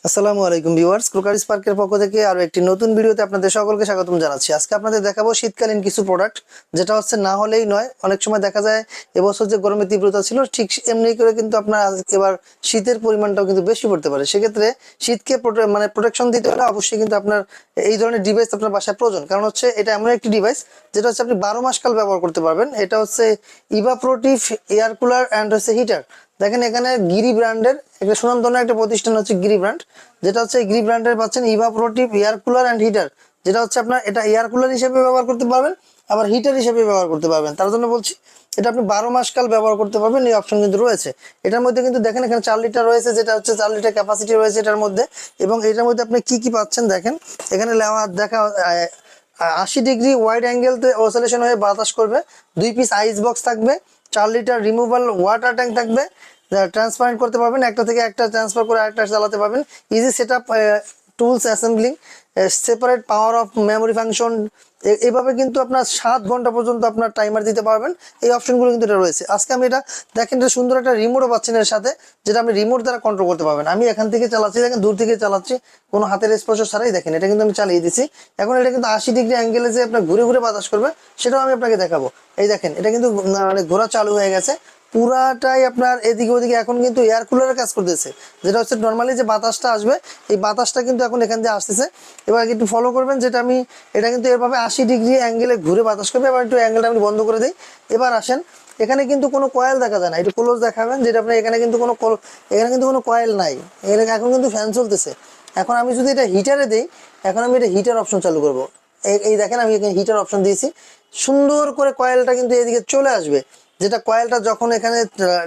আসসালামু আলাইকুম viewers, crockery স্পার্কের পক্ষ থেকে আরো একটি নতুন ভিডিওতে আপনাদের সকলকে স্বাগতম জানাচ্ছি। আজকে আপনাদের দেখাবো শীতকালীন কিছু প্রোডাক্ট, যেটা হচ্ছে না হলেই নয়। অনেক সময় দেখা যায় এবছর যে গরমের তীব্রতা ছিল ঠিক এমনি করে কিন্তু আপনার এবার শীতের পরিমাণটাও কিন্তু বেশি পড়তে পারে। সেক্ষেত্রে শীতকে প্রোটেকশন দিতে হলে অবশ্যই কিন্তু আপনার এই ধরনের ডিভাইস আপনার বাসায় প্রয়োজন। কারণ হচ্ছে এটা এমন একটি ডিভাইস যেটা হচ্ছে আপনি 12 মাস কাল ব্যবহার করতে পারবেন। এটা হচ্ছে ইভাপ্রোটিভ এয়ার কুলার অ্যান্ড হচ্ছে হিটার। দেখেন এখানে গিরি ব্র্যান্ডের একটা সুনামধন্য একটা প্রতিষ্ঠান হচ্ছে গিরি ব্র্যান্ড, যেটা হচ্ছে গিরি ব্র্যান্ডের পাচ্ছেন ইভাপ্রোটিভ এয়ার কুলার অ্যান্ড হিটার, যেটা হচ্ছে আপনার এটা এয়ার কুলার হিসেবে ব্যবহার করতে পারবেন, আবার হিটার হিসেবে ব্যবহার করতে পারবেন। তার জন্য বলছি এটা আপনি 12 মাস কাল ব্যবহার করতে পারবেন, এই অপশন কিন্তু রয়েছে। এটার মধ্যে কিন্তু দেখেন এখানে 4 লিটার রয়েছে, যেটা হচ্ছে 4 লিটার ক্যাপাসিটি রয়েছে এটার মধ্যে। এবং এটার মধ্যে আপনি কি কি পাচ্ছেন দেখেন, এখানে দেখা 80 ডিগ্রি ওয়াইড অ্যাঙ্গেলতে অসিলেশন হয়ে বাতাস করবে, 2 পিস আইস বক্স থাকবে, 4 লিটার রিমুভাল ওয়াটার ট্যাঙ্ক থাকবে, ট্রান্সপারেন্ট করতে পারবেন, একটা থেকে একটা ট্রান্সফার করে আরেকটা চালাতে পারবেন, easy setup tools assembling, separate power of memory function. এইভাবে কিন্তু আপনার 7 ঘন্টা পর্যন্ত আপনার টাইমার দিতে পারবেন। এই অপশনগুলো কিন্তু এটা রয়েছে। আজকে আমি এটা দেখেন, এটা সুন্দর একটা রিমোটও পাচ্ছেন এর সাথে, যেটা আপনি রিমোট দ্বারা কন্ট্রোল করতে পারবেন। আমি এখান থেকে চালাচ্ছি, দেখেন দূর থেকে চালাচ্ছি, কোনো হাতের স্পর্শ ছাড়াই। দেখেন এটা কিন্তু আমি চালিয়ে দিচ্ছি। এখন এটা কিন্তু 80 ডিগ্রি অ্যাঙ্গেলে যে আপনার ঘুরে ঘুরে বাতাস করবে সেটাও আমি আপনাকে দেখাবো। এই দেখেন এটা কিন্তু মানে ঘোরা চালু হয়ে গেছে পুরাটাই আপনার এদিকে ওদিকে। এখন কিন্তু এয়ার কুলারের কাজ করতেছে, যেটা হচ্ছে নর্মালি যে বাতাসটা আসবে এই বাতাসটা কিন্তু এখন এখান দিয়ে আসতেছে। এবার একটু ফলো করবেন, যেটা আমি এটা কিন্তু এভাবে 80 ডিগ্রি অ্যাঙ্গেলে ঘুরে বাতাস করবে। এবার একটু অ্যাঙ্গেলটা আমি বন্ধ করে দিই। এবার আসেন, এখানে কিন্তু কোনো কয়েল দেখা যায় না, একটু ক্লোজ দেখাবেন, যেটা আপনার এখানে কিন্তু কোনো কয়েল নাই। এখানে এখন কিন্তু ফ্যান চলতেছে। এখন আমি যদি এটা হিটারে দিই, এখন আমি এটা হিটার অপশন চালু করব। এই দেখেন আমি এখানে হিটার অপশন দিয়েছি, সুন্দর করে কয়েলটা কিন্তু এদিকে চলে আসবে। যেটা কয়েলটা যখন এখানে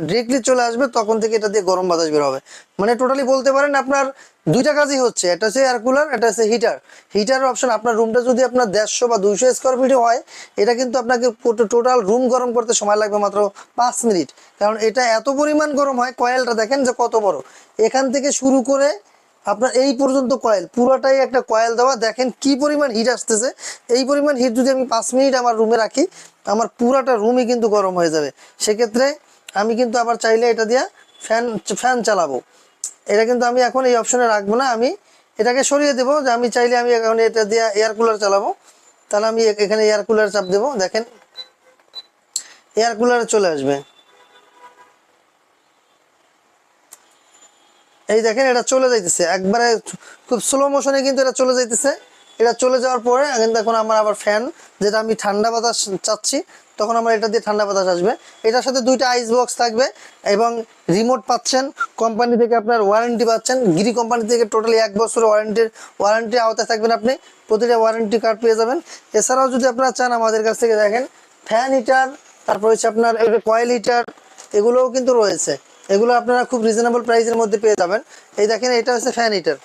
ডিরেক্টলি চলে আসবে তখন থেকে এটা দিয়ে গরম বাতাস বের হবে। মানে টোটালি বলতে পারেন আপনার দুইটা কাজই হচ্ছে, এটা হচ্ছে এয়ার কুলার, এটা হচ্ছে হিটার। হিটার অপশন আপনার রুমটা যদি আপনার 150 বা 200 স্কোয়ার ফিটে হয়, এটা কিন্তু আপনাকে টোটাল রুম গরম করতে সময় লাগবে মাত্র 5 মিনিট। কারণ এটা এত পরিমাণ গরম হয়, কয়েলটা দেখেন যে কত বড়, এখান থেকে শুরু করে আপনার এই পর্যন্ত কয়েল, পুরোটাই একটা কয়েল দেওয়া। দেখেন কি পরিমাণ হিট আসতেছে। এই পরিমাণ হিট যদি আমি 5 মিনিট আমার রুমে রাখি, আমার পুরাটা রুমই কিন্তু গরম হয়ে যাবে। সেক্ষেত্রে আমি কিন্তু আবার চাইলে এটা দিয়ে ফ্যান চালাবো। এটা কিন্তু আমি এখন এই অপশনে রাখবো না, আমি এটাকে সরিয়ে দেবো। যে আমি চাইলে আমি এখন এটা দিয়ে এয়ার কুলার চালাবো, তাহলে আমি এখানে এয়ার কুলার চাপ দেবো। দেখেন এয়ার কুলারে চলে আসবে। এই দেখেন এটা চলে যাইতেছে একবারে খুব স্লো মোশনে, কিন্তু এটা চলে যাইতেছে। এটা চলে যাওয়ার পরে কিন্তু এখন আমার আবার ফ্যান, যেটা আমি ঠান্ডা বাতাস চাচ্ছি, তখন আমার এটা দিয়ে ঠান্ডা বাতাস আসবে। এটার সাথে 2টা আইস বক্স থাকবে এবং রিমোট পাচ্ছেন। কোম্পানি থেকে আপনার ওয়ারেন্টি পাচ্ছেন, গিরি কোম্পানি থেকে টোটালি 1 বছরের ওয়ারেন্টির আওতায় থাকবেন। আপনি প্রতিটা ওয়ারেন্টি কার্ড পেয়ে যাবেন। এছাড়াও যদি আপনারা চান আমাদের কাছ থেকে দেখেন ফ্যান হিটার, তারপর হচ্ছে আপনার কয়েল হিটার, এগুলোও কিন্তু রয়েছে। এগুলো আপনারা খুব রিজনেবল প্রাইসের মধ্যে পেয়ে যাবেন। এই দেখেন এটা হচ্ছে ফ্যান হিটার,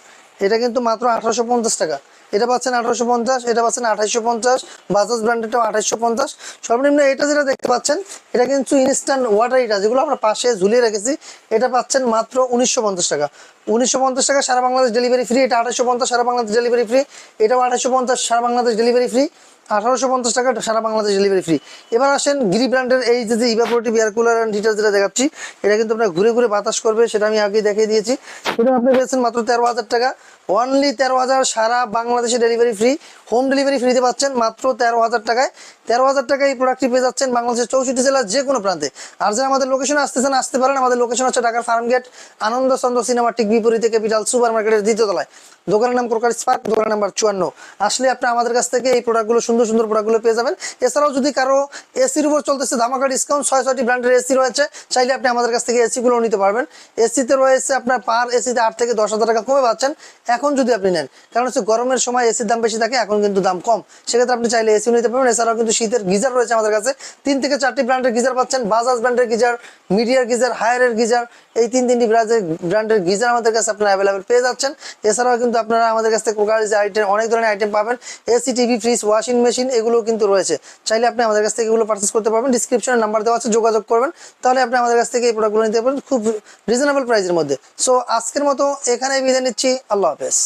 এটা কিন্তু মাত্র 1850 টাকা। এটা পাচ্ছেন 1850, এটা পাচ্ছেন 2850, বাজাজ ব্র্যান্ডেরটাও 2850। সর্বনিম্ন এটা যেটা দেখতে পাচ্ছেন, এটা কিন্তু ইনস্ট্যান্ট ওয়াটার হিটার, যেগুলো আমরা পাশে ঝুলিয়ে রেখেছি, এটা পাচ্ছেন মাত্র 1950 টাকা। 1950 টাকা সারা বাংলাদেশ ডেলিভারি ফ্রি। এটা 2850 সারা বাংলাদেশ ডেলিভারি ফ্রি। এটাও 2850 সারা বাংলাদেশ ডেলিভারি ফ্রি। 1850 টাকা সারা বাংলাদেশ ডেলিভারি ফ্রি। এবার আসেন গিরি ব্র্যান্ডের এই যে evaporative air cooler and heater যেটা দেখাচ্ছি, এটা কিন্তু আপনার ঘুরে ঘুরে বাতাস করবে, সেটা আমি আগে দেখিয়ে দিয়েছি। সেটা আপনি পেয়েছেন মাত্র 13,000 টাকা, অনলি 13,000, সারা বাংলাদেশে ডেলিভারি ফ্রি। হোম ডেলিভারি ফ্রিতে পাচ্ছেন মাত্র 13,000 টাকায়। 13,000 টাকায় এই প্রোডাক্টটি পেয়ে যাচ্ছেন বাংলাদেশের 64 জেলার যে কোনো প্রান্তে। আর যারা আমাদের লোকেশনে আসতেছেন আসতে পারেন। আমাদের লোকেশন হচ্ছে ঢাকার ফার্মগেট আনন্দ চন্দ্র সিনেমা ঠিক বিপরীতে ক্যাপিটাল সুপার মার্কেটের 2য় তলায়। দোকানের নাম ক্রোকারি স্পার্ক, দোকানের নাম্বার 54। আসলে আপনি আমাদের কাছ থেকে এই প্রোডাক্টগুলো, সুন্দর সুন্দর প্রোডাক্টগুলো পেয়ে যাবেন। এছাড়াও যদি কারো এসির উপর চলতেছে ধামাকা ডিসকাউন্ট, 6টি ব্র্যান্ডের এসি রয়েছে, চাইলে আপনি আমাদের কাছ থেকে এসিগুলো নিতে পারবেন। এসিতে রয়েছে আপনার পার এসিতে 8 থেকে 10,000 টাকা কমে পাচ্ছেন এখন যদি আপনি নেন। কারণ হচ্ছে গরমের সময় এসির দাম বেশি থাকে, এখন কিন্তু দাম কম। সেক্ষেত্রে আপনি চাইলে এসিও নিতে পারবেন। এছাড়াও কিন্তু শীতের গিজার রয়েছে আমাদের কাছে, 3 থেকে 4টি ব্র্যান্ডের গিজার পাচ্ছেন। বাজাজ ব্র্যান্ডের গিজার, মিডিয়ার গিজার, হায়ারের গিজার, এই 3টি ব্র্যান্ডের গিজার আমাদের কাছে আপনারা অ্যাভেলেবেল পেয়ে যাচ্ছেন। এছাড়াও কিন্তু আপনারা আমাদের কাছ থেকে ক্রোকারি আইটেম, অনেক ধরনের আইটেম পাবেন। AC, TV, fridge, washing machine, এগুলো কিন্তু রয়েছে। চাইলে আপনি আমাদের কাছ থেকে এগুলো পারচেস করতে পারবেন। ডিসক্রিপশনে নাম্বার দেওয়া আছে, যোগাযোগ করবেন, তাহলে আপনি আমাদের কাছ থেকে এই প্রোডাক্টগুলো নিতে পারবেন খুব রিজনেবল প্রাইসের মধ্যে। সো আজকের মতো এখানেই বিদায় নিচ্ছি। আল্লাহ হাফেজ।